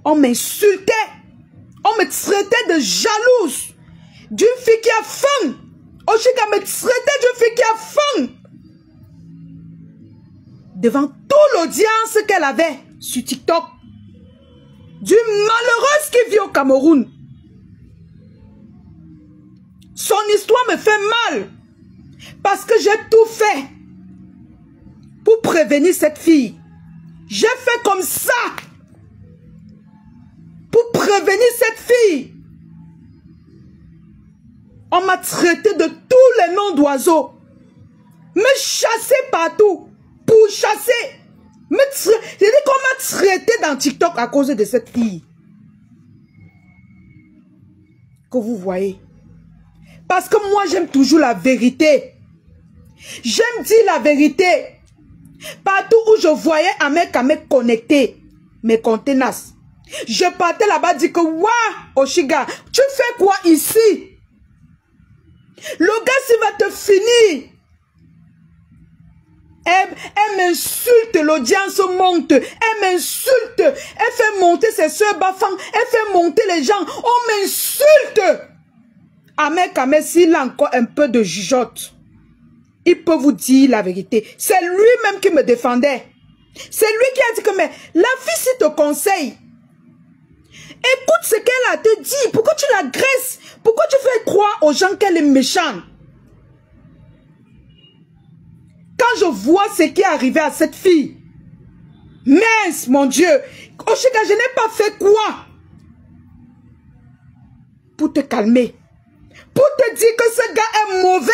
On m'insultait. On me traitait de jalouse. D'une fille qui a faim. Oshiga me traitait d'une fille qui a faim. Devant toute l'audience qu'elle avait sur TikTok. D'une malheureuse qui vit au Cameroun. Son histoire me fait mal. Parce que j'ai tout fait pour prévenir cette fille. J'ai fait comme ça pour prévenir cette fille. On m'a traité de tous les noms d'oiseaux. Me chasser partout. Pour chasser. J'ai dit qu'on m'a traité dans TikTok à cause de cette fille. Que vous voyez. Parce que moi j'aime toujours la vérité. J'aime dire la vérité. Partout où je voyais un mec à me connecter, mes contenants. Je partais là-bas dire que waouh, Oshiga, tu fais quoi ici? Le gars, s'il va te finir. Elle m'insulte, l'audience monte. Elle m'insulte. Elle fait monter ses soeurs Bafang. Elle fait monter les gens. On m'insulte. Ahmed Kamé, s'il a encore un peu de jugeote, il peut vous dire la vérité. C'est lui-même qui me défendait. C'est lui qui a dit que mais la fille, s'il te conseille, écoute ce qu'elle a te dit. Pourquoi tu l'agresses? Pourquoi tu fais croire aux gens qu'elle est méchante? Quand je vois ce qui est arrivé à cette fille, mince, mon Dieu, Oshiga, je n'ai pas fait quoi? Pour te calmer. Pour te dire que ce gars est mauvais.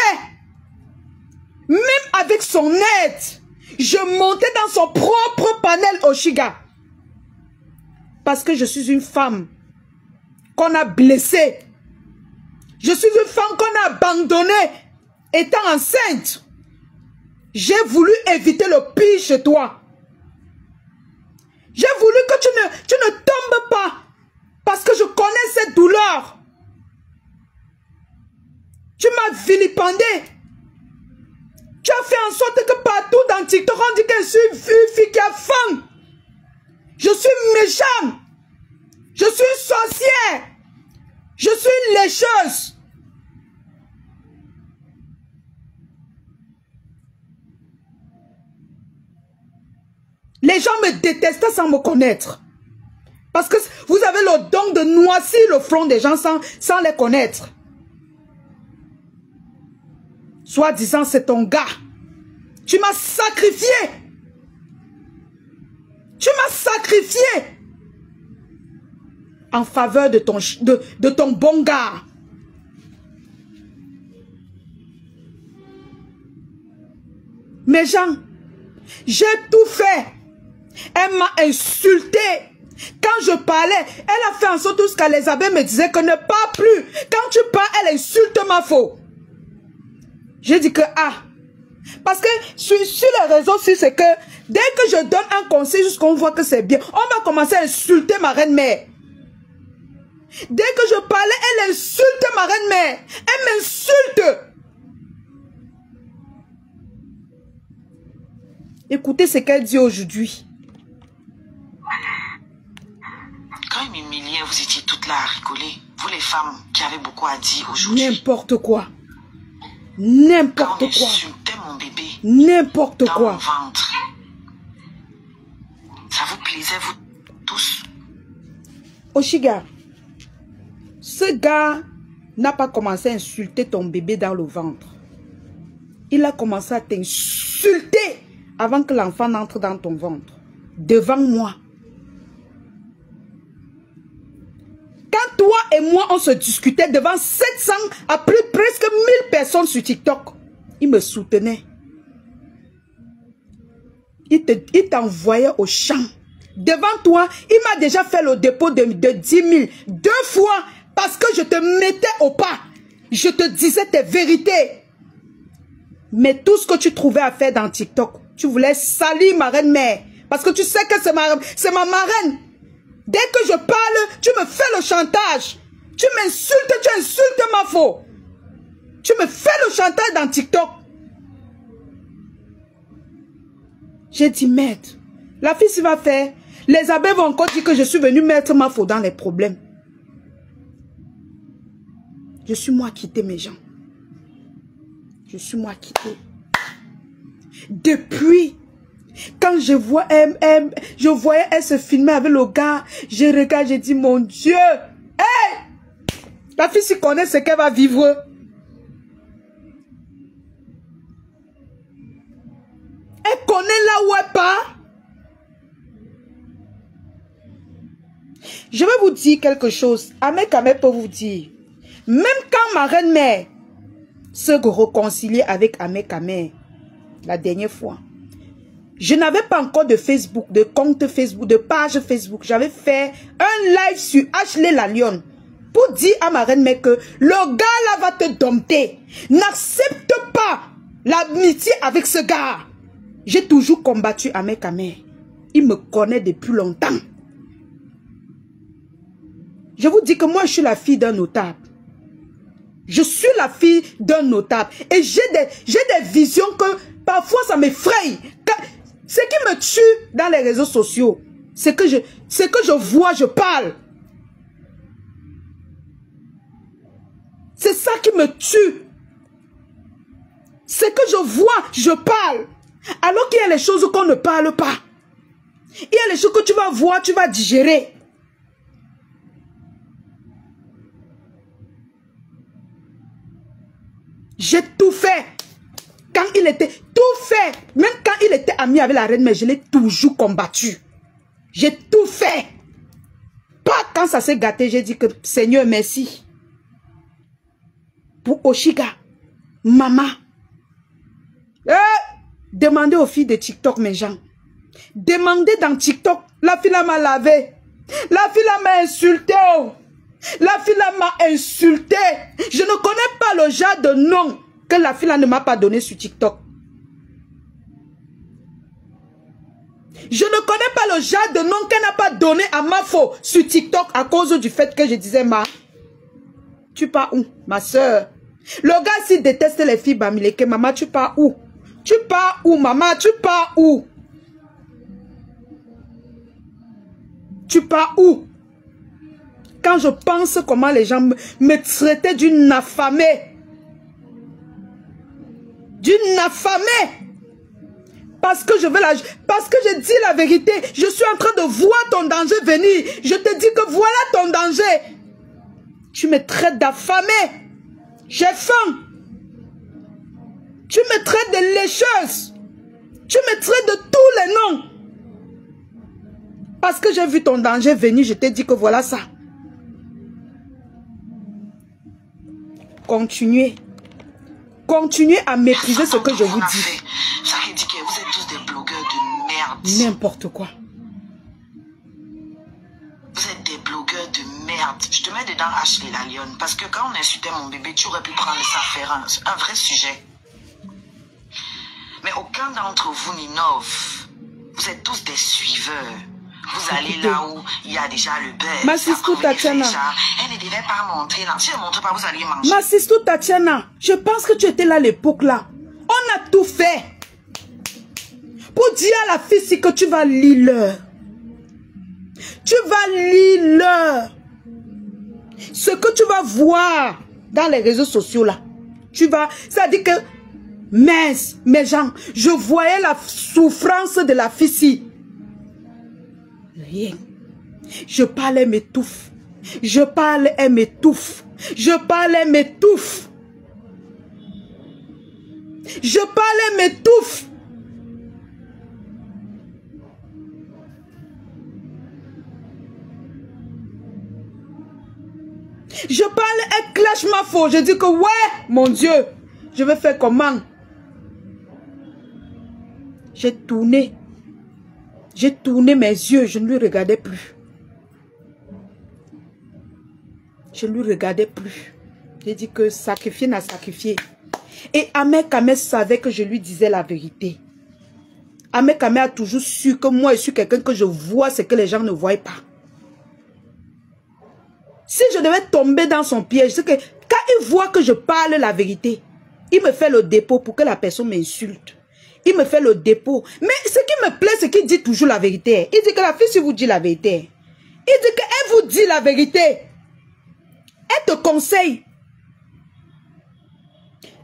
Même avec son aide, je montais dans son propre panel Oshiga. Parce que je suis une femme qu'on a blessée. Je suis une femme qu'on a abandonnée étant enceinte. J'ai voulu éviter le pire chez toi. J'ai voulu que tu ne tombes pas. Parce que je connais cette douleur. Tu m'as vilipendé. Tu as fait en sorte que partout dans TikTok, on dit que je suis une fille qui a faim. Je suis méchante. Je suis une sorcière. Je suis une lécheuse. Les gens me détestaient sans me connaître. Parce que vous avez le don de noircir le front des gens sans les connaître. Soit disant c'est ton gars. Tu m'as sacrifié. Tu m'as sacrifié. En faveur de ton bon gars. Mes gens, j'ai tout fait. Elle m'a insulté. Quand je parlais, elle a fait en sorte que les abeilles me disaient que ne parle plus. Quand tu parles, elle insulte ma faute. J'ai dit que parce que sur les réseaux, c'est que dès que je donne un conseil, jusqu'on voit que c'est bien, on va commencer à insulter ma reine-mère. Dès que je parlais, elle insulte ma reine-mère. Elle m'insulte. Écoutez ce qu'elle dit aujourd'hui. Quand il m'humiliait, vous étiez toutes là à rigoler. Vous les femmes qui avez beaucoup à dire aujourd'hui. N'importe quoi. N'importe quoi. Insultait mon bébé. N'importe quoi. Dans mon ventre. Ça vous plaisait, vous tous? Oshiga, ce gars n'a pas commencé à insulter ton bébé dans le ventre. Il a commencé à t'insulter avant que l'enfant n'entre dans ton ventre. Devant moi. Quand toi et moi, on se discutait devant 700 à presque 1000 personnes sur TikTok, il me soutenait. Il t'envoyait au champ. Devant toi, il m'a déjà fait le dépôt de 10 000. 2 fois, parce que je te mettais au pas. Je te disais tes vérités. Mais tout ce que tu trouvais à faire dans TikTok, tu voulais salir ma reine-mère. Parce que tu sais que c'est ma marraine. Dès que je parle, tu me fais le chantage. Tu m'insultes, tu insultes ma faute. Tu me fais le chantage dans TikTok. J'ai dit, merde, la fille s'y va faire. Les abbés vont encore dire que je suis venu mettre ma faute dans les problèmes. Je suis moi quitté, mes gens. Je suis moi quitté. Depuis, quand je vois je voyais elle se filmer avec le gars, je regarde, je dis, mon Dieu, hey! La fille s'y connaît ce qu'elle va vivre. Elle connaît là où elle part. Je vais vous dire quelque chose. Ahmed Kamel peut vous dire. Même quand ma reine-mère se réconciliait avec Ahmed Kamel la dernière fois, je n'avais pas encore de Facebook, de compte Facebook, de page Facebook. J'avais fait un live sur Ashley la Lionne pour dire à ma reine-mère que le gars là va te dompter. N'accepte pas l'amitié avec ce gars. J'ai toujours combattu Ahmed Kamel. Il me connaît depuis longtemps. Je vous dis que moi, je suis la fille d'un notable. Je suis la fille d'un notable. Et j'ai des visions que parfois ça m'effraie. Ce qui me tue dans les réseaux sociaux, c'est que je vois, je parle. C'est ça qui me tue. C'est que je vois, je parle. Alors qu'il y a les choses qu'on ne parle pas. Il y a les choses que tu vas voir, tu vas digérer. J'ai tout fait. Quand il était tout fait. Même quand il était ami avec la reine, mais je l'ai toujours combattu. J'ai tout fait. Pas quand ça s'est gâté, j'ai dit que Seigneur, merci. Pour Oshiga, maman. Demandez aux filles de TikTok, mes gens. Demandez dans TikTok. La fille m'a lavé. La fille m'a insulté. La fille m'a insulté. Je ne connais pas le genre de nom que la fille ne m'a pas donné sur TikTok. Je ne connais pas le genre de nom qu'elle n'a pas donné à ma faux sur TikTok à cause du fait que je disais, tu pars où, ma soeur? Le gars, s'il déteste les filles Bamileke, maman, tu pars où? Tu pars où, maman? Tu pars où? Tu pars où? Quand je pense comment les gens me traitaient d'une affamée. D'une affamée. Parce que parce que je dis la vérité. Je suis en train de voir ton danger venir. Je te dis que voilà ton danger. Tu me traites d'affamée. J'ai faim. Tu me traites de lécheuse. Tu me traites de tous les noms. Parce que j'ai vu ton danger venir, je t'ai dit que voilà ça. Continuez. Continuez à mépriser ce que je vous dis. Ça qui dit que vous êtes tous des blogueurs de merde. N'importe quoi. Vous êtes des blogueurs de merde. Je te mets dedans Ashley la Lionne. Parce que quand on insultait mon bébé, tu aurais pu prendre ça faire un vrai sujet. Mais aucun d'entre vous n'innove. Vous êtes tous des suiveurs. Vous allez là où il y a déjà le beurre. Ma sister Tatiana. Elle ne devait pas montrer là. Si elle ne montre pas, vous allez manger. Ma sister Tatiana, je pense que tu étais là à l'époque là. On a tout fait. Pour dire à la fille si que tu vas lire l'heure. Tu vas lire l'heure. Ce que tu vas voir dans les réseaux sociaux là. Tu vas... Ça dit que... Mince, mes gens, je voyais la souffrance de la fille ici. Rien. Je parle, elle m'étouffe. Je parle, elle m'étouffe. Je parle, elle m'étouffe. Je parle, elle m'étouffe. Je parle, elle clash ma faute. Je dis que ouais, mon Dieu, je vais faire comment? J'ai tourné mes yeux, je ne lui regardais plus. Je ne lui regardais plus. J'ai dit que sacrifier n'a sacrifié. Et Ahmed Kamel savait que je lui disais la vérité. Ahmed Kamel a toujours su que moi, je suis quelqu'un que je vois ce que les gens ne voient pas. Si je devais tomber dans son piège, c'est que quand il voit que je parle la vérité, il me fait le dépôt pour que la personne m'insulte. Il me fait le dépôt. Mais ce qui me plaît, c'est qu'il dit toujours la vérité. Il dit que la fille, si vous dit la vérité, il dit qu'elle vous dit la vérité. Elle te conseille.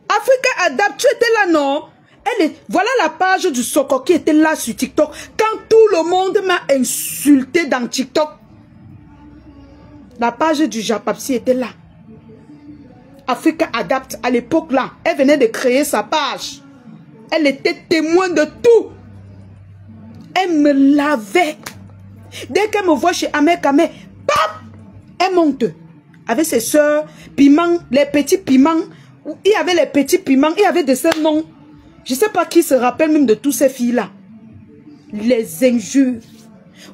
Africa Adapt, tu étais là, non? Voilà la page du Soko qui était là sur TikTok. Quand tout le monde m'a insulté dans TikTok, la page du Japapsi était là. Africa Adapt, à l'époque là, elle venait de créer sa page. Elle était témoin de tout. Elle me lavait. Dès qu'elle me voit chez Ahmed Kamé, pap, elle monte. Avec ses soeurs, piments, les petits piments. Il y avait les petits piments, il y avait de ces noms. Je ne sais pas qui se rappelle même de toutes ces filles-là. Les injures.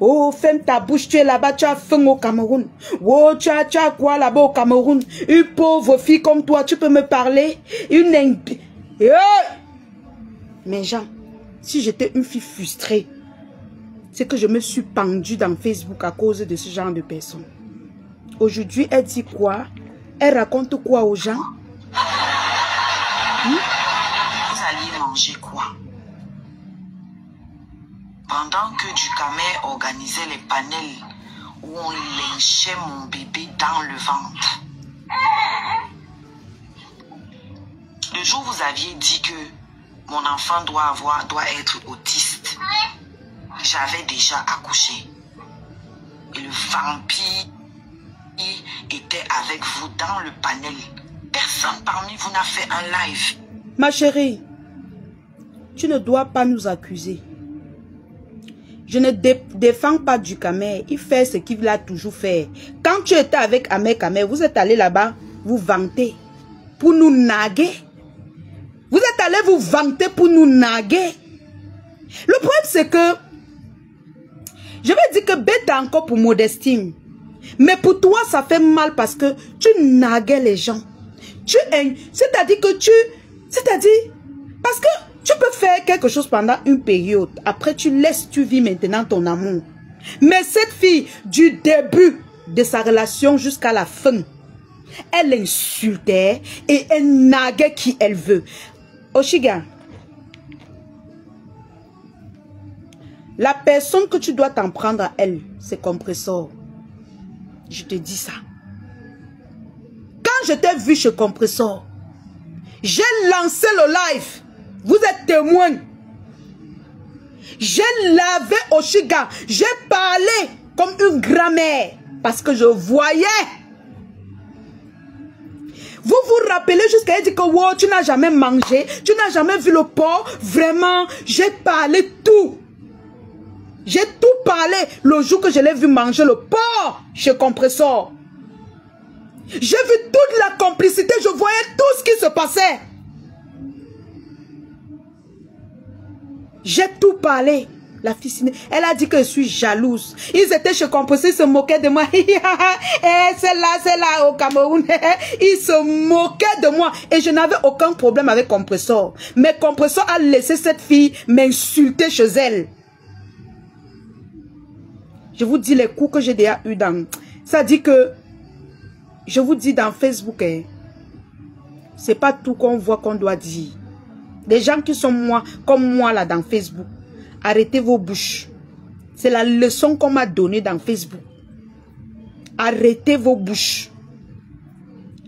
Oh, ferme ta bouche, tu es là-bas, tu as faim au Cameroun. Oh, tu as quoi là-bas au Cameroun? Une pauvre fille comme toi, tu peux me parler? Mais Jean, si j'étais une fille frustrée, c'est que je me suis pendue dans Facebook à cause de ce genre de personnes. Aujourd'hui, elle dit quoi? Elle raconte quoi aux gens? Vous alliez manger quoi? Pendant que Dukamé organisait les panels où on lynchait mon bébé dans le ventre. Le jour où vous aviez dit que mon enfant doit être autiste, j'avais déjà accouché. Et le vampire était avec vous dans le panel. Personne parmi vous n'a fait un live. Ma chérie, tu ne dois pas nous accuser. Je ne défends pas Dukamé. Il fait ce qu'il a toujours fait. Quand tu étais avec Ahmed Kamé, vous êtes allé là-bas, vous vanter pour nous naguer. Vous êtes allé vous vanter pour nous naguer. Le problème, c'est que je vais dire que bête encore pour modestime. Mais pour toi, ça fait mal parce que tu naguais les gens. C'est-à-dire que parce que tu peux faire quelque chose pendant une période. Après, tu vis maintenant ton amour. Mais cette fille, du début de sa relation jusqu'à la fin, elle insultait et elle naguait qui elle veut. Oshiga, la personne que tu dois t'en prendre à elle, c'est Compressor. Je te dis ça. Quand je t'ai vu chez Compressor, j'ai lancé le live. Vous êtes témoin. J'ai lavé Oshiga. J'ai parlé comme une grand-mère. Parce que je voyais. Vous vous rappelez jusqu'à elle dit que wow, tu n'as jamais mangé. Tu n'as jamais vu le porc. Vraiment, j'ai parlé tout. J'ai tout parlé le jour que je l'ai vu manger le porc chez Compressor. J'ai vu toute la complicité. Je voyais tout ce qui se passait. J'ai tout parlé. La fille, elle a dit que je suis jalouse. Ils étaient chez Compressor, ils se moquaient de moi. C'est là au Cameroun. Ils se moquaient de moi. Et je n'avais aucun problème avec Compressor. Mais Compressor a laissé cette fille m'insulter chez elle. Je vous dis les coups que j'ai déjà eu dans... Ça dit que... Je vous dis dans Facebook, hein, c'est pas tout qu'on voit qu'on doit dire. Les gens qui sont comme moi là dans Facebook, arrêtez vos bouches. C'est la leçon qu'on m'a donnée dans Facebook. Arrêtez vos bouches.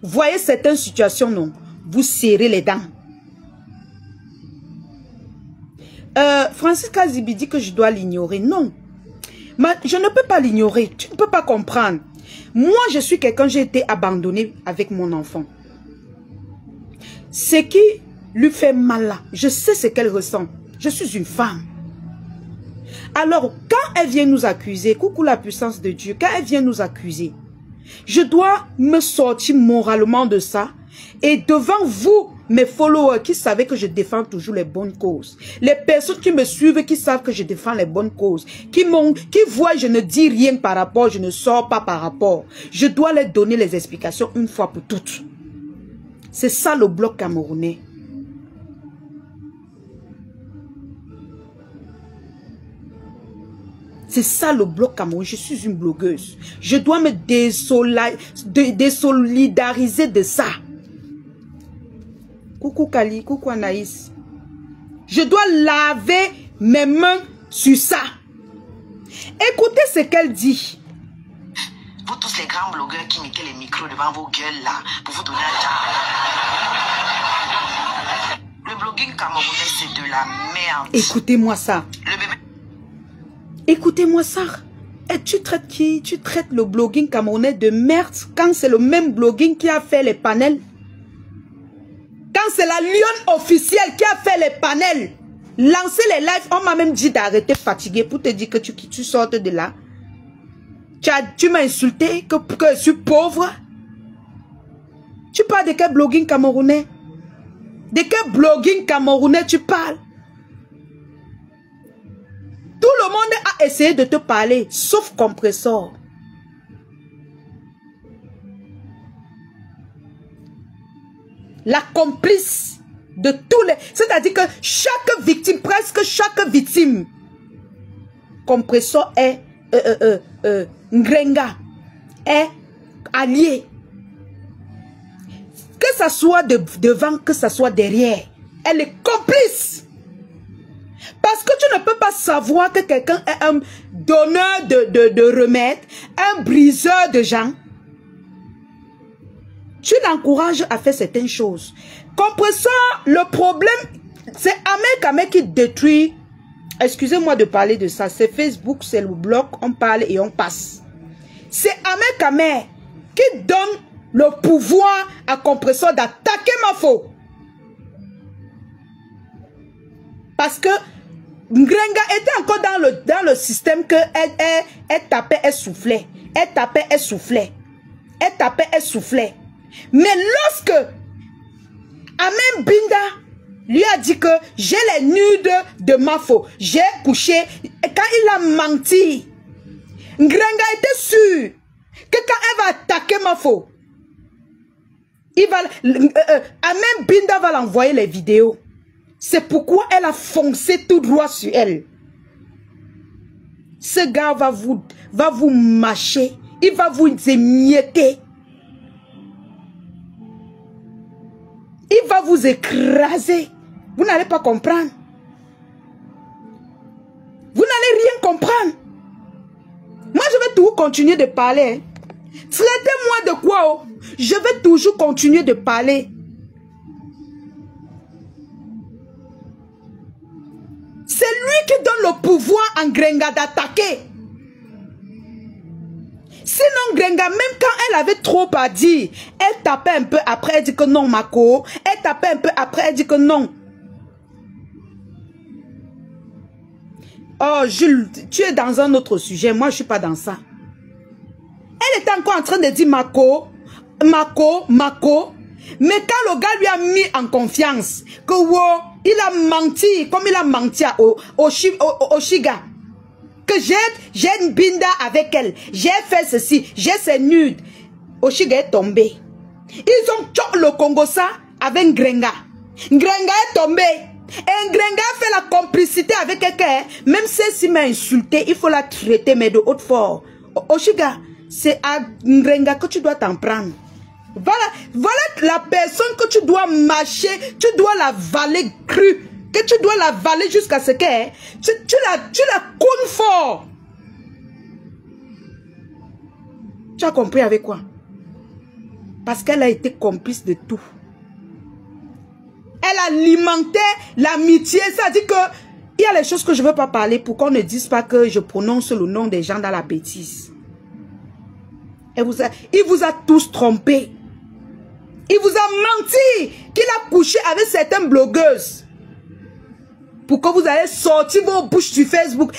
Voyez certaines situations, non? Vous serrez les dents. Francis Kazibi dit que je dois l'ignorer. Non. Je ne peux pas l'ignorer. Tu ne peux pas comprendre. Moi, je suis quelqu'un, j'ai été abandonné avec mon enfant. Ce qui lui fait mal là, je sais ce qu'elle ressent. Je suis une femme. Alors, quand elle vient nous accuser, coucou la puissance de Dieu, quand elle vient nous accuser, je dois me sortir moralement de ça. Et devant vous, mes followers qui savaient que je défends toujours les bonnes causes. Les personnes qui me suivent, qui savent que je défends les bonnes causes. Qui voient, je ne dis rien par rapport, je ne sors pas par rapport. Je dois leur donner les explications une fois pour toutes. C'est ça le bloc camerounais. C'est ça le bloc camerounais. Je suis une blogueuse. Je dois me désolidariser de ça. Coucou Kali, coucou Anaïs. Je dois laver mes mains sur ça. Écoutez ce qu'elle dit. Vous tous les grands blogueurs qui mettez les micros devant vos gueules là, pour vous donner un job. Le blogging camerounais, c'est de la merde. Écoutez-moi ça. Le bébé... Écoutez-moi ça. Et tu traites qui? Tu traites le blogging camerounais de merde quand c'est le même blogging qui a fait les panels. Quand c'est la lionne officielle qui a fait les panels. Lancer les lives, on m'a même dit d'arrêter fatigué pour te dire que tu sortes de là. Tu m'as insulté que je suis pauvre. Tu parles de quel blogging camerounais? De quel blogging camerounais tu parles? Tout le monde a essayé de te parler, sauf Compressor. La complice de tous les... C'est-à-dire que chaque victime, presque chaque victime, Compressor est... Ngrenga est allié. Que ça soit devant, que ça soit derrière, elle est complice. Parce que tu ne peux pas savoir que quelqu'un est un donneur de remèdes, un briseur de gens. Tu l'encourages à faire certaines choses. Compressor, le problème, c'est Ahmed Kamé qui détruit. Excusez-moi de parler de ça. C'est Facebook, c'est le blog, on parle et on passe. C'est Ahmed Kamé qui donne le pouvoir à Compressor d'attaquer Mafo. Parce que Ngrenga était encore dans le système que elle tapait, elle soufflait. Elle tapait, elle soufflait. Elle tapait, elle soufflait. Mais lorsque Amen Binda lui a dit que j'ai les nudes de Mafo, j'ai couché, et quand il a menti, Ngrenga était sûr que quand elle va attaquer Mafo, Amen Binda va l'envoyer les vidéos. C'est pourquoi elle a foncé tout droit sur elle. Ce gars va vous mâcher, il va vous émietter. Il va vous écraser. Vous n'allez pas comprendre. Vous n'allez rien comprendre. Moi, je vais toujours continuer de parler. Traitez-moi de quoi? Oh? Je vais toujours continuer de parler. C'est lui qui donne le pouvoir à Ngrenga d'attaquer. Sinon, Ngrenga, même quand elle avait trop à dire, elle tapait un peu après, elle dit que non, Mako. Elle tapait un peu après, elle dit que non. Oh, Jules, tu es dans un autre sujet. Moi, je ne suis pas dans ça. Elle était encore en train de dire Mako, Mako, Mako. Mais quand le gars lui a mis en confiance, que wow, il a menti, comme il a menti à Oshiga. Que j'ai une binda avec elle. J'ai fait ceci. J'ai ses nudes. Oshiga est tombé. Ils ont choqué le Congo ça avec Ngrenga. Ngrenga est tombé. Et Ngrenga a fait la complicité avec quelqu'un. Même si m'a insulté, il faut la traiter, mais de haute force. Oshiga, c'est à Ngrenga que tu dois t'en prendre. Voilà la personne que tu dois mâcher. Tu dois la valer crue. Que tu dois la valer jusqu'à ce que tu la counes fort. Tu as compris avec quoi? Parce qu'elle a été complice de tout. Elle alimentait l'amitié. Ça dit que il y a les choses que je ne veux pas parler pour qu'on ne dise pas que je prononce le nom des gens dans la bêtise. Il vous a tous trompé. Il vous a menti qu'il a couché avec certaines blogueuses. Pour que vous allez sortir vos bouches sur Facebook.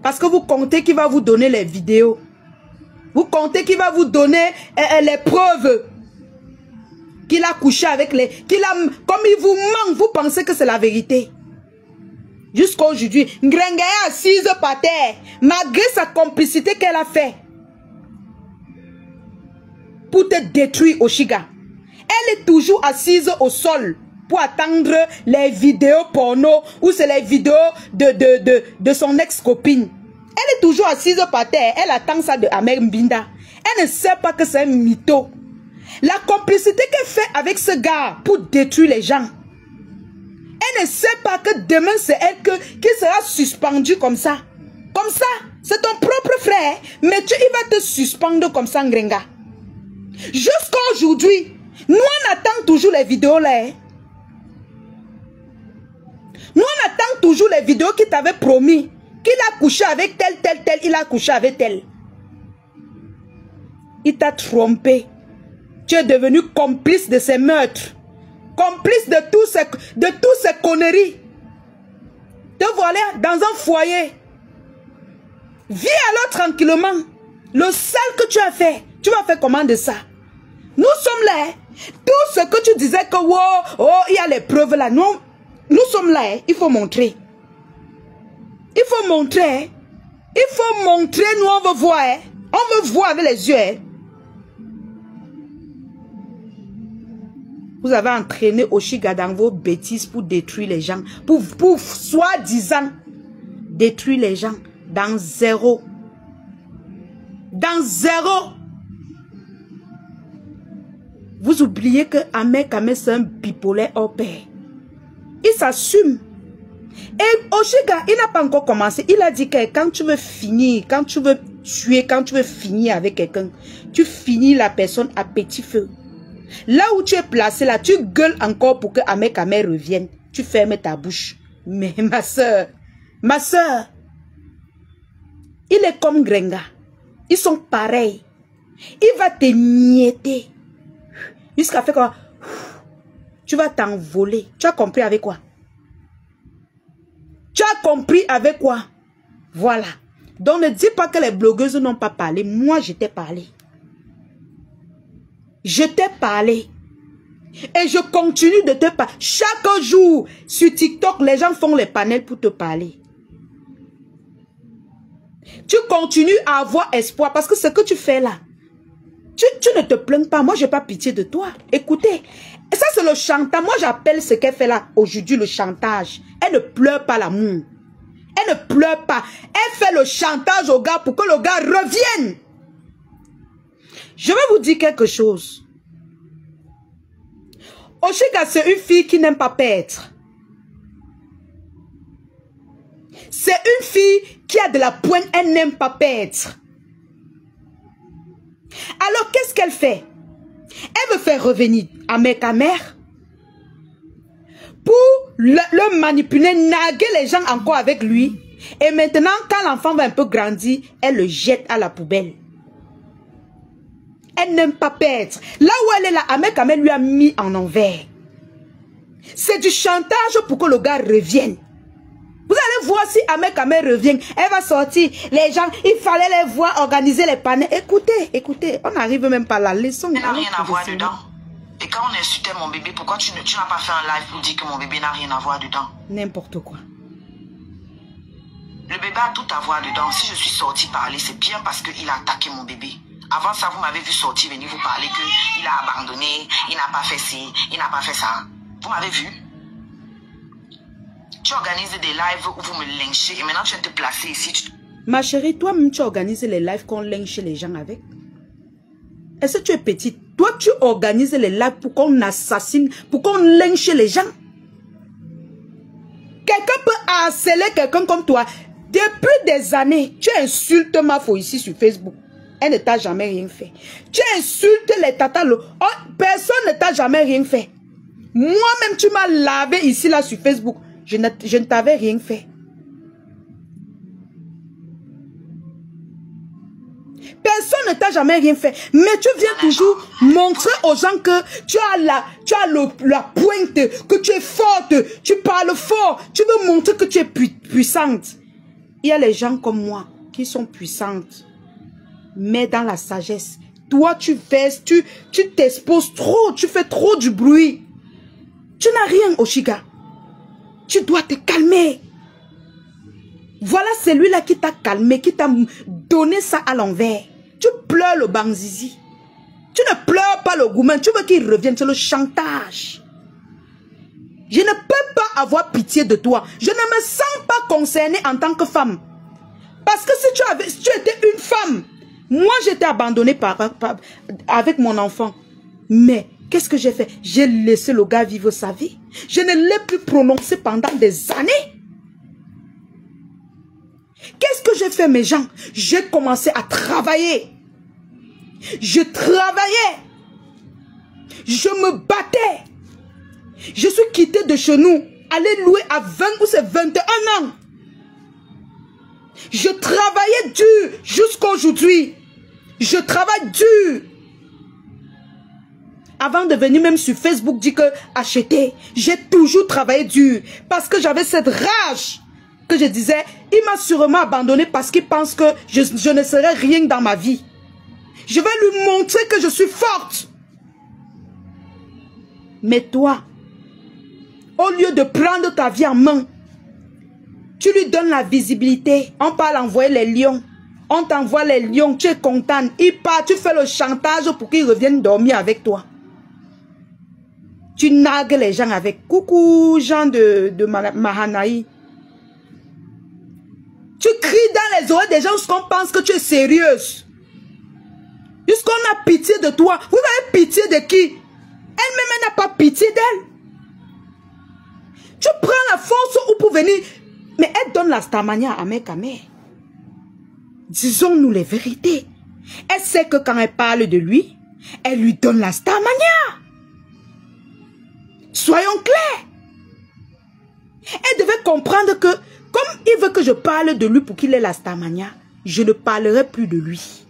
Parce que vous comptez qu'il va vous donner les vidéos. Vous comptez qu'il va vous donner les preuves. Qu'il a couché avec les... Comme il vous ment, vous pensez que c'est la vérité. Jusqu'à aujourd'hui, Ngrenga est assise par terre. Malgré sa complicité qu'elle a fait. Pour te détruire, Oshiga. Elle est toujours assise au sol pour attendre les vidéos porno ou c'est les vidéos de son ex-copine. Elle est toujours assise par terre. Elle attend ça de Ahmed Binda. Elle ne sait pas que c'est un mytho. La complicité qu'elle fait avec ce gars pour détruire les gens. Elle ne sait pas que demain c'est elle qui sera suspendue comme ça. Comme ça. C'est ton propre frère. Mais il va te suspendre comme ça, Ngrenga. Jusqu'à aujourd'hui, nous on attend toujours les vidéos là. Nous on attend toujours les vidéos qui t'avaient promis. Qu'il a couché avec tel, il a couché avec tel. Il t'a trompé. Tu es devenu complice de ces meurtres. Complice de tous ces conneries. Te voilà dans un foyer. Vis alors tranquillement. Le seul que tu as fait, tu vas faire comment de ça? Nous sommes là. Tout ce que tu disais que oh, il y a les preuves là. Nous sommes là. Il faut montrer. Il faut montrer. Il faut montrer. Nous on veut voir. On veut voir avec les yeux. Vous avez entraîné Oshiga dans vos bêtises pour détruire les gens. Pour soi-disant détruire les gens. Dans zéro. Dans zéro. Vous oubliez que Ahmed Kamel c'est un bipolaire hors pair. Il s'assume. Et Oshiga, il n'a pas encore commencé. Il a dit que quand tu veux finir, quand tu veux tuer, quand tu veux finir avec quelqu'un, tu finis la personne à petit feu. Là où tu es placé, là, tu gueules encore pour que Ahmed Kamel revienne. Tu fermes ta bouche. Mais ma soeur, il est comme Ngrenga. Ils sont pareils. Il va te mietter. Jusqu'à faire quoi? Tu vas t'envoler. Tu as compris avec quoi? Tu as compris avec quoi? Voilà. Donc ne dis pas que les blogueuses n'ont pas parlé. Moi, je t'ai parlé. Je t'ai parlé. Et je continue de te parler. Chaque jour, sur TikTok, les gens font les panels pour te parler. Tu continues à avoir espoir parce que ce que tu fais là, tu ne te plains pas. Moi, je n'ai pas pitié de toi. Écoutez, ça c'est le chantage. Moi, j'appelle ce qu'elle fait là aujourd'hui le chantage. Elle ne pleure pas l'amour. Elle ne pleure pas. Elle fait le chantage au gars pour que le gars revienne. Je vais vous dire quelque chose. Oshiga, c'est une fille qui n'aime pas perdre. C'est une fille qui a de la pointe, elle n'aime pas perdre. Alors, qu'est-ce qu'elle fait? Elle veut faire revenir Ahmed Kamel pour le manipuler, naguer les gens encore avec lui. Et maintenant, quand l'enfant va un peu grandir, elle le jette à la poubelle. Elle n'aime pas perdre. Là où elle est là, Ahmed Kamel lui a mis en envers. C'est du chantage pour que le gars revienne. Vous allez voir si Ahmed Kamel revient. Elle va sortir. Les gens, il fallait les voir organiser les panels. Écoutez, on n'arrive même pas à la leçon. Elle n'a rien à voir dedans. Et quand on insultait mon bébé, pourquoi tu n'as pas fait un live pour dire que mon bébé n'a rien à voir dedans? N'importe quoi. Le bébé a tout à voir dedans. Si je suis sortie parler, c'est bien parce qu'il a attaqué mon bébé. Avant ça, vous m'avez vu sortir, venir vous parler qu'il a abandonné, il n'a pas fait ci, il n'a pas fait ça. Vous m'avez vu? Tu organises des lives où vous me lynchez et maintenant tu viens te placer ici. Ma chérie, toi-même tu organises les lives qu'on lynche les gens avec. Est-ce que tu es petite? Toi tu organises les lives pour qu'on assassine, pour qu'on lynche les gens. Quelqu'un peut harceler quelqu'un comme toi. Depuis des années, tu insultes ma fille ici sur Facebook. Elle ne t'a jamais rien fait. Tu insultes les tatas. Personne ne t'a jamais rien fait. Moi-même, tu m'as lavé ici, là, sur Facebook. Je ne t'avais rien fait. Personne ne t'a jamais rien fait. Mais tu viens toujours montrer aux gens que tu as la pointe, que tu es forte, tu parles fort. Tu veux montrer que tu es puissante. Il y a les gens comme moi qui sont puissantes. Mais dans la sagesse. Toi, tu t'exposes trop. Tu fais trop du bruit. Tu n'as rien, Oshiga. Tu dois te calmer. Voilà celui-là qui t'a calmé, qui t'a donné ça à l'envers. Tu pleures le Banzizi. Tu ne pleures pas le Goumen. Tu veux qu'il revienne. C'est le chantage. Je ne peux pas avoir pitié de toi. Je ne me sens pas concernée en tant que femme. Parce que si tu étais une femme, moi j'étais abandonnée avec mon enfant. Mais qu'est-ce que j'ai fait? J'ai laissé le gars vivre sa vie. Je ne l'ai plus prononcé pendant des années. Qu'est-ce que j'ai fait, mes gens? J'ai commencé à travailler. Je travaillais. Je me battais. Je suis quitté de chez nous. Aller louer à 20 ou c'est 21 ans. Je travaillais dur jusqu'à aujourd'hui. Je travaille dur. Avant de venir même sur Facebook dire que acheter, j'ai toujours travaillé dur. Parce que j'avais cette rage que je disais, il m'a sûrement abandonné parce qu'il pense que je ne serai rien dans ma vie. Je vais lui montrer que je suis forte. Mais toi, au lieu de prendre ta vie en main, tu lui donnes la visibilité. On parle d'envoyer les lions. On t'envoie les lions, tu es contente. Il part, tu fais le chantage pour qu'ils reviennent dormir avec toi. Tu nagues les gens avec. Coucou, gens de Mahanaï. Tu cries dans les oreilles des gens qu'on pense que tu es sérieuse. Jusqu'on a pitié de toi. Vous avez pitié de qui? Elle-même n'a pas pitié d'elle. Tu prends la force ou pour venir. Mais elle donne la stamania à Mekame. Disons-nous les vérités. Elle sait que quand elle parle de lui, elle lui donne la stamania. Soyons clairs. Elle devait comprendre que, comme il veut que je parle de lui pour qu'il ait la stamania, je ne parlerai plus de lui.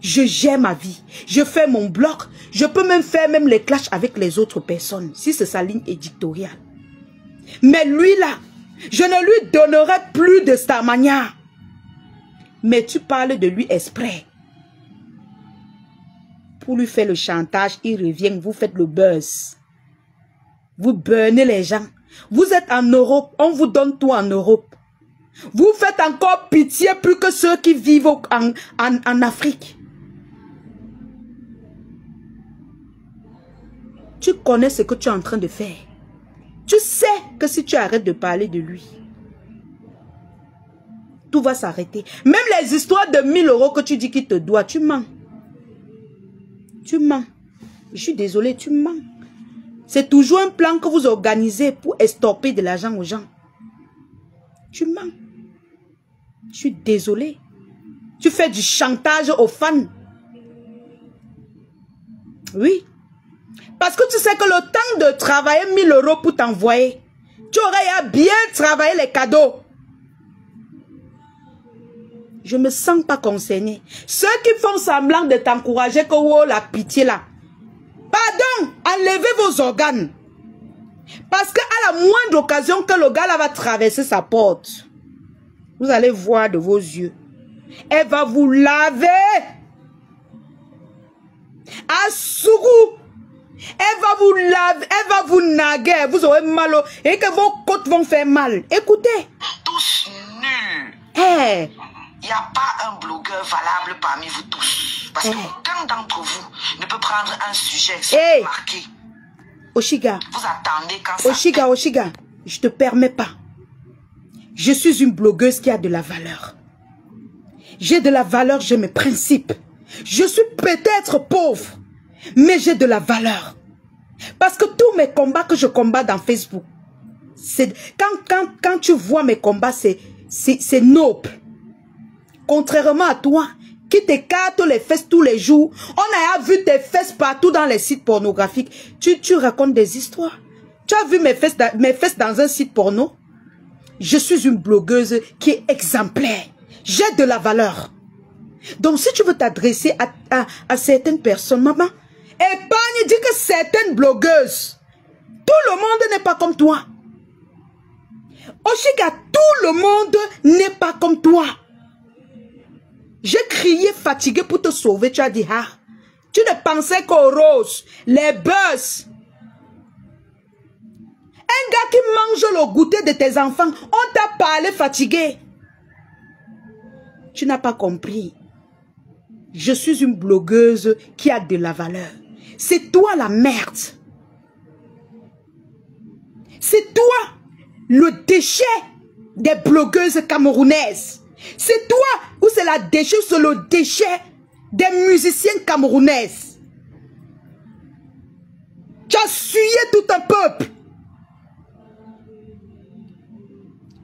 Je gère ma vie. Je fais mon blog. Je peux même faire les clashs avec les autres personnes, si c'est sa ligne éditoriale. Mais lui là, je ne lui donnerai plus de stamania. Mais tu parles de lui exprès. Pour lui faire le chantage, il revient, vous faites le buzz. Vous burnez les gens. Vous êtes en Europe, on vous donne tout en Europe. Vous faites encore pitié plus que ceux qui vivent en Afrique. Tu connais ce que tu es en train de faire. Tu sais que si tu arrêtes de parler de lui, tout va s'arrêter. Même les histoires de 1000 € que tu dis qu'il te doit, tu mens. Tu mens. Je suis désolée, tu mens. C'est toujours un plan que vous organisez pour estopper de l'argent aux gens. Tu mens. Je suis désolée. Tu fais du chantage aux fans. Oui. Parce que tu sais que le temps de travailler 1000 € pour t'envoyer, tu aurais bien travaillé les cadeaux. Je ne me sens pas concernée. Ceux qui font semblant de t'encourager que oh, la pitié là. Pardon, enlevez vos organes. Parce qu'à la moindre occasion que le gars là va traverser sa porte, vous allez voir de vos yeux. Elle va vous laver. À Sougou. Elle va vous laver, elle va vous naguer. Vous aurez mal et que vos côtes vont faire mal. Écoutez. Tous nuls. Hey. Il n'y a pas un blogueur valable parmi vous tous. Parce qu'aucun d'entre vous ne peut prendre un sujet sans marquer. Oshiga. Vous attendez quand ça... Oshiga, je te permets pas. Je suis une blogueuse qui a de la valeur. J'ai de la valeur, j'ai mes principes. Je suis peut-être pauvre, mais j'ai de la valeur. Parce que tous mes combats que je combats dans Facebook, quand tu vois mes combats, c'est noble. Contrairement à toi, qui t'écarte les fesses tous les jours, on a vu tes fesses partout dans les sites pornographiques. Tu racontes des histoires. Tu as vu mes fesses dans un site porno? Je suis une blogueuse qui est exemplaire. J'ai de la valeur. Donc si tu veux t'adresser à certaines personnes, maman, épargne, dis que certaines blogueuses, tout le monde n'est pas comme toi. Oshiga, tout le monde n'est pas comme toi. J'ai crié fatigué pour te sauver. Tu as dit, ah, tu ne pensais qu'aux roses, les buzz. Un gars qui mange le goûter de tes enfants, on t'a parlé fatigué. Tu n'as pas compris. Je suis une blogueuse qui a de la valeur. C'est toi la merde. C'est toi le déchet des blogueuses camerounaises. C'est toi ou c'est la déchet, c'est le déchet des musiciennes camerounaises. Tu as essuyé tout un peuple.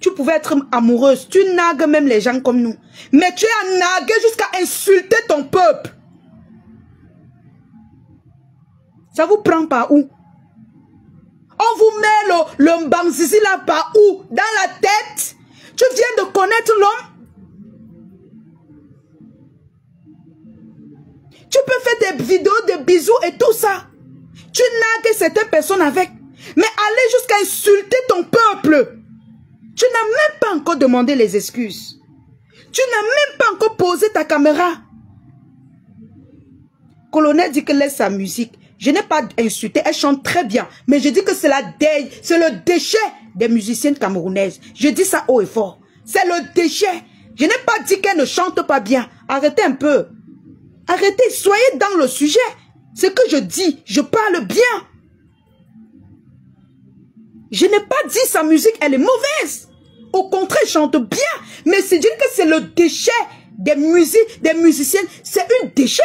Tu pouvais être amoureuse. Tu nagues même les gens comme nous. Mais tu as nagué jusqu'à insulter ton peuple. Ça vous prend par où? On vous met le Mbanzizi là par où? Dans la tête? Tu viens de connaître l'homme? Tu peux faire des vidéos de bisous et tout ça. Tu nagues certaines personnes avec. Mais aller jusqu'à insulter ton peuple. Tu n'as même pas encore demandé les excuses. Tu n'as même pas encore posé ta caméra. Colonel dit que laisse sa musique. Je n'ai pas insulté, elle chante très bien. Mais je dis que c'est le déchet des musiciennes camerounaises. Je dis ça haut et fort. C'est le déchet. Je n'ai pas dit qu'elle ne chante pas bien. Arrêtez un peu. Arrêtez, soyez dans le sujet. Ce que je dis, je parle bien. Je n'ai pas dit sa musique, elle est mauvaise. Au contraire, elle chante bien. Mais c'est dire que c'est le déchet des musiques, des musiciennes. C'est un déchet.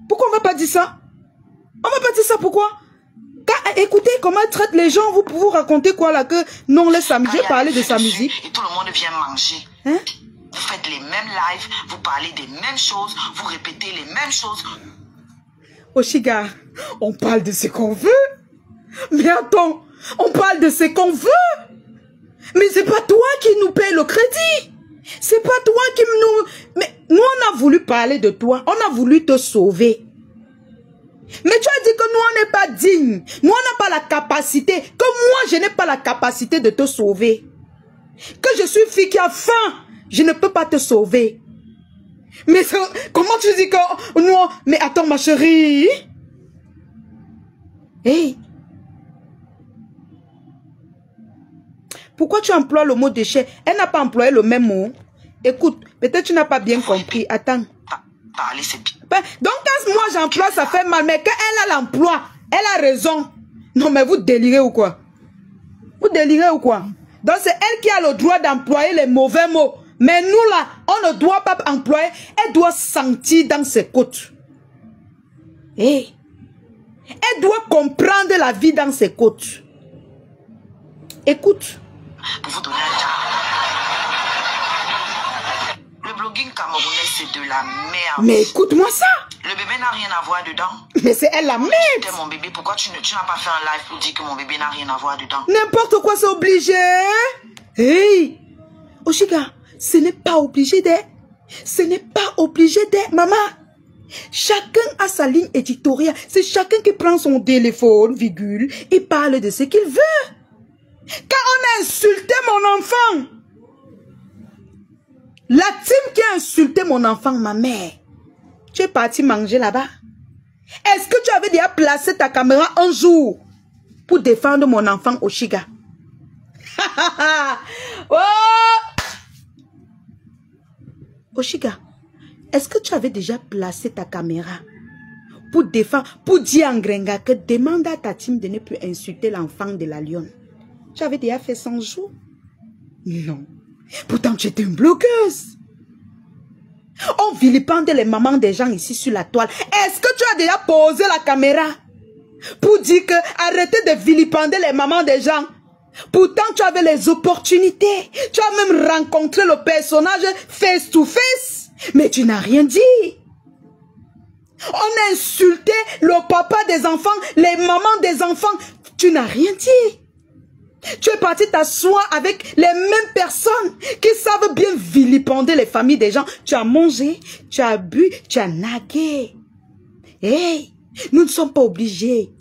Pourquoi on ne va pas dire ça? On ne va pas dire ça, pourquoi? Écoutez comment elle traite les gens, vous racontez quoi là que non, laisse sa musique, j'ai parlé de sa musique. Et tout le monde vient manger. Hein? Vous faites les mêmes lives, vous parlez des mêmes choses, vous répétez les mêmes choses. Oshiga, on parle de ce qu'on veut. Mais attends, on parle de ce qu'on veut. Mais c'est pas toi qui nous paye le crédit. C'est pas toi qui nous... Mais nous, on a voulu parler de toi. On a voulu te sauver. Mais tu as dit que nous, on n'est pas dignes. Nous, on n'a pas la capacité. Que moi, je n'ai pas la capacité de te sauver. Que je suis fille qui a faim. Je ne peux pas te sauver. Mais comment tu dis que nous... Mais attends, ma chérie. Hey. Pourquoi tu emploies le mot déchet? Elle n'a pas employé le même mot. Écoute, peut-être tu n'as pas bien compris. Attends. Parler, c'est bien. Donc quand moi j'emploie, ça fait mal. Mais quand elle a l'emploi, elle a raison. Non mais vous délirez ou quoi? Vous délirez ou quoi? Donc c'est elle qui a le droit d'employer les mauvais mots. Mais nous là, on ne doit pas employer. Elle doit sentir dans ses côtes. Hey. Elle doit comprendre la vie dans ses côtes. Écoute. Pour vous donner un cas. Le blogging camerounais, c'est de la merde. Mais écoute-moi ça. Le bébé n'a rien à voir dedans. Mais c'est elle la merde. C'était mon bébé. Pourquoi tu n'as pas fait un live pour dire que mon bébé n'a rien à voir dedans? N'importe quoi, c'est obligé. Hey. Oshiga, ce n'est pas obligé d'être. Ce n'est pas obligé d'être, maman. Chacun a sa ligne éditoriale. C'est chacun qui prend son téléphone, virgule, et parle de ce qu'il veut. Quand on a insulté mon enfant, la team qui a insulté mon enfant, ma mère, tu es parti manger là-bas. Est-ce que tu avais déjà placé ta caméra un jour pour défendre mon enfant Oshiga? Oh! Oshiga, est-ce que tu avais déjà placé ta caméra pour défendre, pour dire en Grenga que demande à ta team de ne plus insulter l'enfant de la lionne? Tu avais déjà fait 100 jours? Non. Pourtant, tu étais une blogueuse. On vilipende les mamans des gens ici sur la toile. Est-ce que tu as déjà posé la caméra pour dire que arrêtez de vilipender les mamans des gens? Pourtant, tu avais les opportunités. Tu as même rencontré le personnage face to face. Mais tu n'as rien dit. On a insulté le papa des enfants, les mamans des enfants. Tu n'as rien dit. Tu es parti t'asseoir avec les mêmes personnes qui savent bien vilipender les familles des gens. Tu as mangé, tu as bu, tu as nagué. Hey, nous ne sommes pas obligés.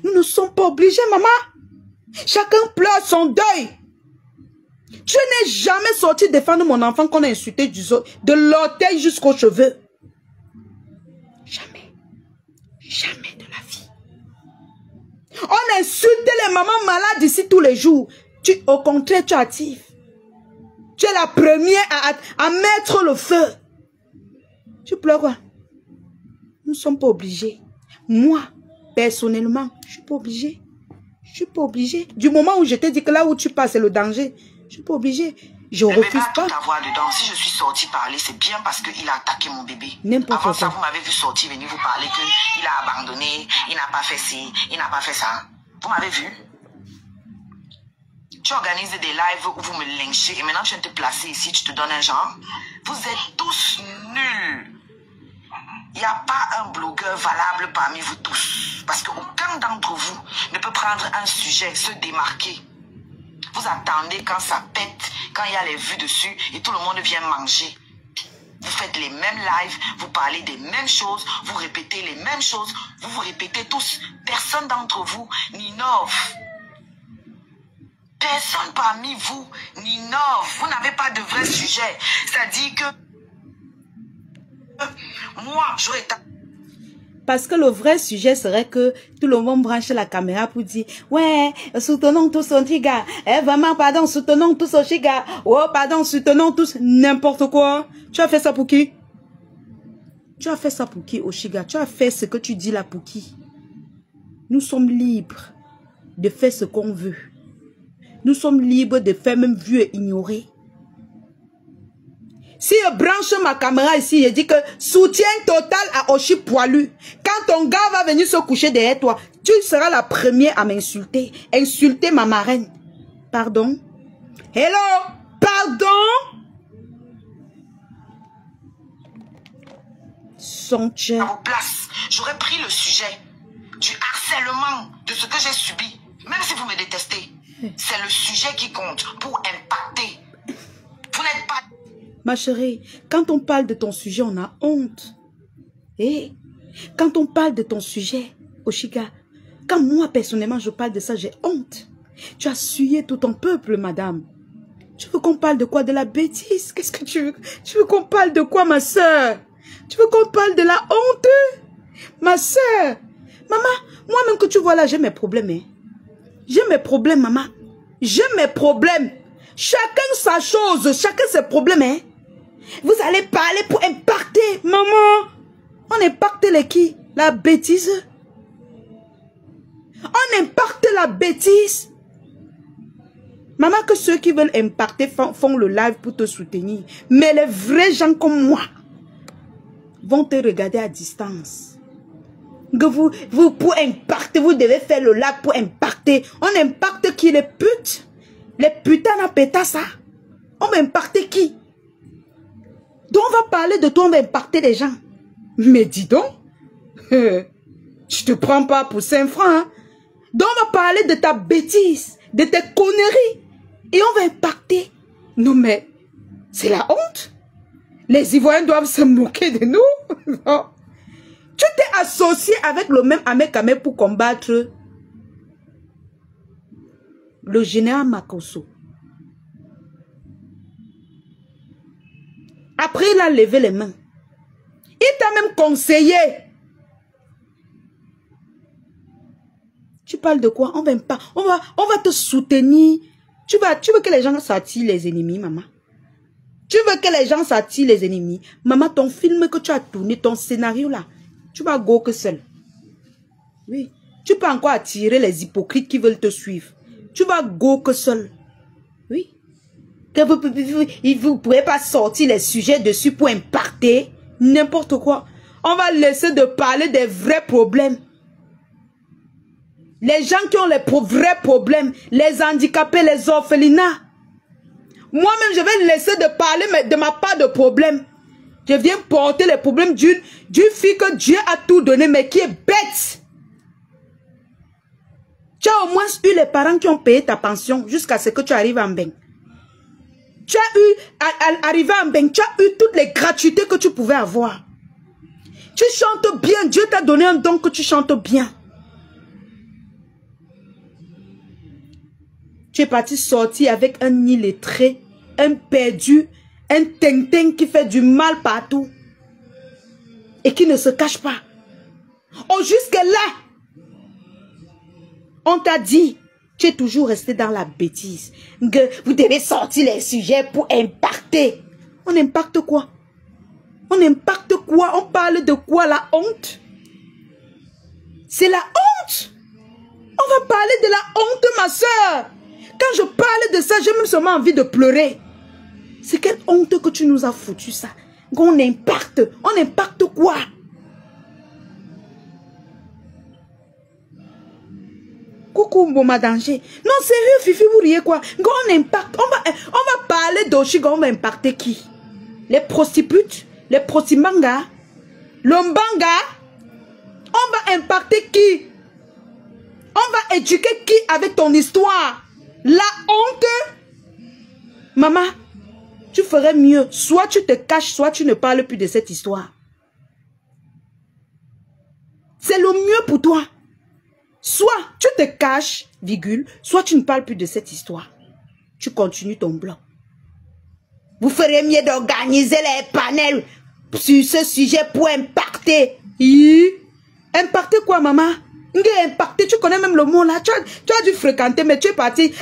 Nous ne sommes pas obligés, maman. Chacun pleure son deuil. Tu n'es jamais sorti défendre mon enfant qu'on a insulté de l'orteil jusqu'aux cheveux. Jamais. Jamais de la vie. On insulte les mamans malades ici tous les jours. Au contraire, tu es active. Tu es la première à mettre le feu. Tu pleures quoi? Nous ne sommes pas obligés. Moi, personnellement, je ne suis pas obligée. Je ne suis pas obligée. Du moment où je t'ai dit que là où tu passes, c'est le danger. Je ne suis pas obligée. Je le refuse bébé a pas. tout à voir dedans. Si je suis sortie parler, c'est bien parce qu'il a attaqué mon bébé. N'importe Avant ça, quoi. vous m'avez vu sortir, venir vous parler qu'il a abandonné, il n'a pas fait ci, il n'a pas fait ça. Vous m'avez vu? Tu organises des lives où vous me lynchez et maintenant tu viens te placer ici, tu te donnes un genre. Vous êtes tous nuls. Il n'y a pas un blogueur valable parmi vous tous. Parce qu'aucun d'entre vous ne peut prendre un sujet, se démarquer. Vous attendez quand ça pète, quand il y a les vues dessus et tout le monde vient manger. Vous faites les mêmes lives, vous parlez des mêmes choses, vous répétez les mêmes choses, vous vous répétez tous. Personne d'entre vous n'innove. Personne parmi vous n'innove. Vous n'avez pas de vrai sujet. C'est-à-dire que moi, j'aurais... Parce que le vrai sujet serait que tout le monde branche la caméra pour dire « Ouais, soutenons tous son chiga. Vraiment, pardon, soutenons tous son chiga. Oh, pardon, soutenons tous n'importe quoi. » Tu as fait ça pour qui? Tu as fait ça pour qui, Oshiga? Tu as fait ce que tu dis là pour qui? Nous sommes libres de faire ce qu'on veut. Nous sommes libres de faire même vu et ignorer. Si je branche ma caméra ici, je dis que soutien total à Oshi Poilu. Quand ton gars va venir se coucher derrière toi, tu seras la première à m'insulter. Insulter ma marraine. Pardon? Hello? Pardon? Son À vos places, j'aurais pris le sujet du harcèlement de ce que j'ai subi. Même si vous me détestez, c'est le sujet qui compte pour impacter. Vous n'êtes pas... Ma chérie, quand on parle de ton sujet, on a honte. Et quand on parle de ton sujet, Oshiga, quand moi personnellement je parle de ça, j'ai honte. Tu as souillé tout ton peuple, madame. Tu veux qu'on parle de quoi? De la bêtise? Qu'est-ce que tu veux? Tu veux qu'on parle de quoi, ma soeur? Tu veux qu'on parle de la honte? Ma soeur, maman, moi-même que tu vois là, j'ai mes problèmes. Hein? J'ai mes problèmes, maman. J'ai mes problèmes. Chacun sa chose, chacun ses problèmes. Hein? Vous allez parler pour impacter, maman. On impacte les qui? La bêtise. On impacte la bêtise. Maman, que ceux qui veulent impacter font le live pour te soutenir. Mais les vrais gens comme moi vont te regarder à distance. Que vous pour impacter, vous devez faire le live pour impacter. On impacte qui? Les putes? Les putains à péter ça? On va impacter qui? Donc on va parler de toi, on va impacter les gens. Mais dis donc, je te prends pas pour 5 francs. Hein? Donc on va parler de ta bêtise, de tes conneries. Et on va impacter. Non mais, c'est la honte. Les Ivoiriens doivent se moquer de nous. Non. Tu t'es associé avec le même Amekame pour combattre le général Makosso. Après, il a levé les mains. Il t'a même conseillé. Tu parles de quoi? On va te soutenir. Tu veux que les gens s'attirent les ennemis, maman? Tu veux que les gens s'attirent les ennemis? Maman, ton film que tu as tourné, ton scénario là, tu vas go que seul. Oui. Tu peux encore attirer les hypocrites qui veulent te suivre. Tu vas go que seul. Oui. Que vous ne pouvez pas sortir les sujets dessus pour impacter n'importe quoi. On va laisser de parler des vrais problèmes. Les gens qui ont les vrais problèmes, les handicapés, les orphelinats. Moi-même, je vais laisser de parler de ma part de problème. Je viens porter les problèmes d'une fille que Dieu a tout donné, mais qui est bête. Tu as au moins eu les parents qui ont payé ta pension jusqu'à ce que tu arrives en bain. Tu as eu, arrivé en bain, tu as eu toutes les gratuités que tu pouvais avoir. Tu chantes bien, Dieu t'a donné un don que tu chantes bien. Tu es parti sortir avec un illettré, un perdu, un tintin qui fait du mal partout et qui ne se cache pas. Oh, jusque-là, on t'a dit, tu es toujours resté dans la bêtise. Que vous devez sortir les sujets pour impacter. On impacte quoi? On impacte quoi? On parle de quoi? La honte? C'est la honte. On va parler de la honte, ma soeur. Quand je parle de ça, j'ai même seulement envie de pleurer. C'est quelle honte que tu nous as foutu ça. On impacte quoi? Coucou, bon danger. Non, sérieux, Fifi, vous riez quoi? On impacte. On va parler d'Oshi, on va impacter qui? Les prostituées, les protimanga, l'ombanga. On va impacter qui? On va éduquer qui avec ton histoire? La honte? Maman, tu ferais mieux. Soit tu te caches, soit tu ne parles plus de cette histoire. C'est le mieux pour toi. Soit tu te caches, virgule, soit tu ne parles plus de cette histoire. Tu continues ton blanc. Vous ferez mieux d'organiser les panels sur ce sujet pour impacter. Impacter quoi, maman? Impacter, tu connais même le mot là. Tu as dû fréquenter, mais tu es parti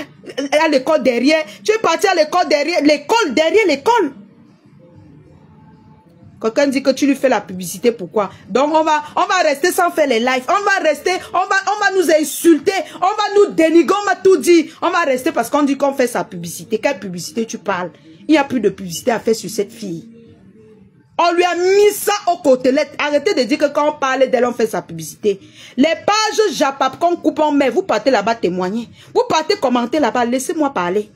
à l'école derrière. Tu es parti à l'école derrière. L'école derrière l'école. Quelqu'un dit que tu lui fais la publicité, pourquoi? Donc on va rester sans faire les lives. On va rester, on va nous insulter, on va nous dénigrer, on va tout dire. On va rester parce qu'on dit qu'on fait sa publicité. Quelle publicité tu parles? Il n'y a plus de publicité à faire sur cette fille. On lui a mis ça aux côtelettes. Arrêtez de dire que quand on parle d'elle, on fait sa publicité. Les pages Japap qu'on coupe en mai, vous partez là-bas témoigner. Vous partez commenter là-bas, laissez-moi parler.